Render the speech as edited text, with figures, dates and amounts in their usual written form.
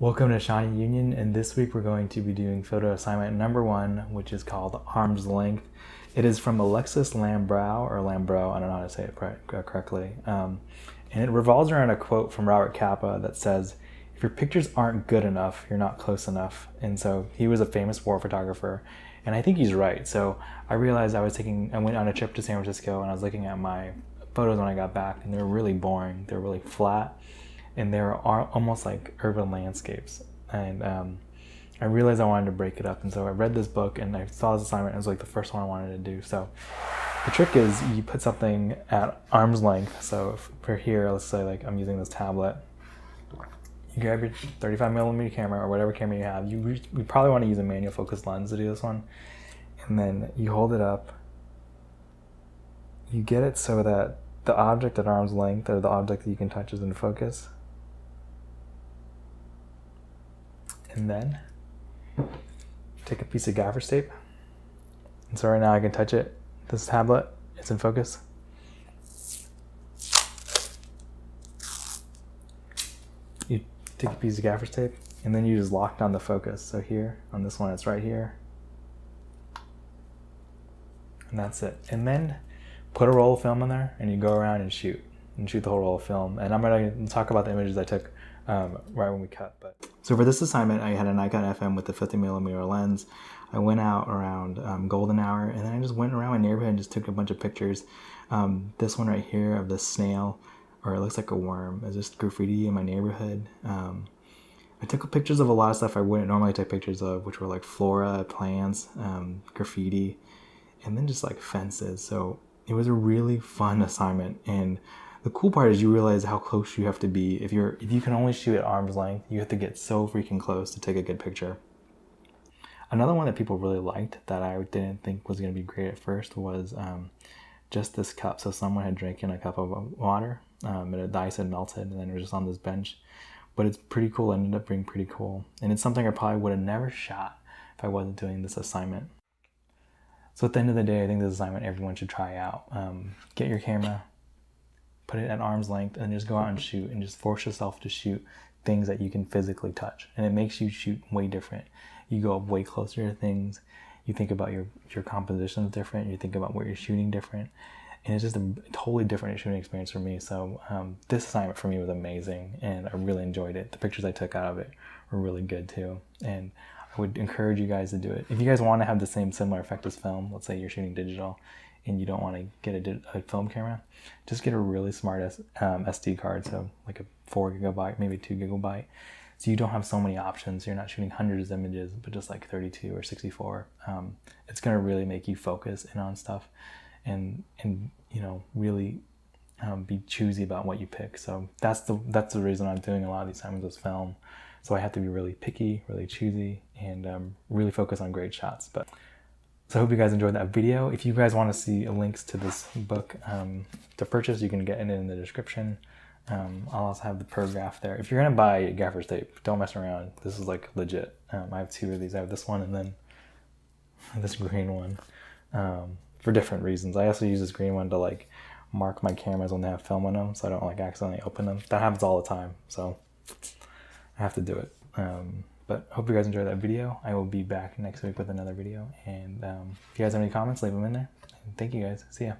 Welcome to Shawnee Union, and this week we're going to be doing photo assignment number 1, which is called Arm's Length. It is from Alexis Lambrou, or Lambro, I don't know how to say it correctly. And it revolves around a quote from Robert Capa that says, "If your pictures aren't good enough, you're not close enough." And so he was a famous war photographer, and I think he's right. So I realized I went on a trip to San Francisco, and I was looking at my photos when I got back, and they were really boring. They were really flat, and they're almost like urban landscapes. And I realized I wanted to break it up, and so I read this book and I saw this assignment. It was like the first one I wanted to do. So the trick is you put something at arm's length. So if for here, let's say like I'm using this tablet. You grab your 35mm camera or whatever camera you have. You probably want to use a manual focus lens to do this one. And then you hold it up. You get it so that the object at arm's length, or the object that you can touch, is in focus. And then take a piece of gaffer tape. And so right now I can touch it. This tablet, it's in focus. You take a piece of gaffer tape and then you just lock down the focus. So here, on this one, it's right here. And that's it. And then put a roll of film in there and you go around and shoot the whole roll of film. And I'm going to talk about the images I took right when we cut. So for this assignment, I had a Nikon FM with the 50mm lens. I went out around golden hour, and then I just went around my neighborhood and just took a bunch of pictures. This one right here of this snail, or it looks like a worm, is just graffiti in my neighborhood. I took pictures of a lot of stuff I wouldn't normally take pictures of, which were like flora, plants, graffiti, and then just like fences. So it was a really fun assignment, and the cool part is you realize how close you have to be. If you can only shoot at arm's length, you have to get so freaking close to take a good picture. Another one that people really liked that I didn't think was going to be great at first was just this cup. So someone had drank in a cup of water, and the ice had melted, and then it was just on this bench. But it's pretty cool. It ended up being pretty cool. And it's something I probably would have never shot if I wasn't doing this assignment. So at the end of the day, I think this assignment everyone should try out. Get your camera, put it at arm's length, and just go out and shoot, and just force yourself to shoot things that you can physically touch. And it makes you shoot way different. You go up way closer to things. You think about your compositions different. You think about what you're shooting different. And it's just a totally different shooting experience for me. So this assignment for me was amazing, and I really enjoyed it. The pictures I took out of it were really good too. And I would encourage you guys to do it. If you guys want to have the same similar effect as film, let's say you're shooting digital, and you don't want to get a film camera, just get a really smart SD card, so like a 4 GB, maybe 2 GB, so you don't have so many options. You're not shooting hundreds of images, but just like 32 or 64. It's going to really make you focus in on stuff, and really be choosy about what you pick. So that's the reason I'm doing a lot of these assignments with film. So I have to be really picky, really choosy, and really focus on great shots. So I hope you guys enjoyed that video. If you guys want to see links to this book to purchase, you can get it in the description. I'll also have the per graph there. If you're going to buy gaffer's tape, don't mess around. This is like legit. I have 2 of these. I have this one and then this green one for different reasons. I also use this green one to like mark my cameras when they have film on them, so I don't like accidentally open them. That happens all the time, so I have to do it. But hope you guys enjoyed that video. I will be back next week with another video. And if you guys have any comments, leave them in there. And thank you guys. See ya.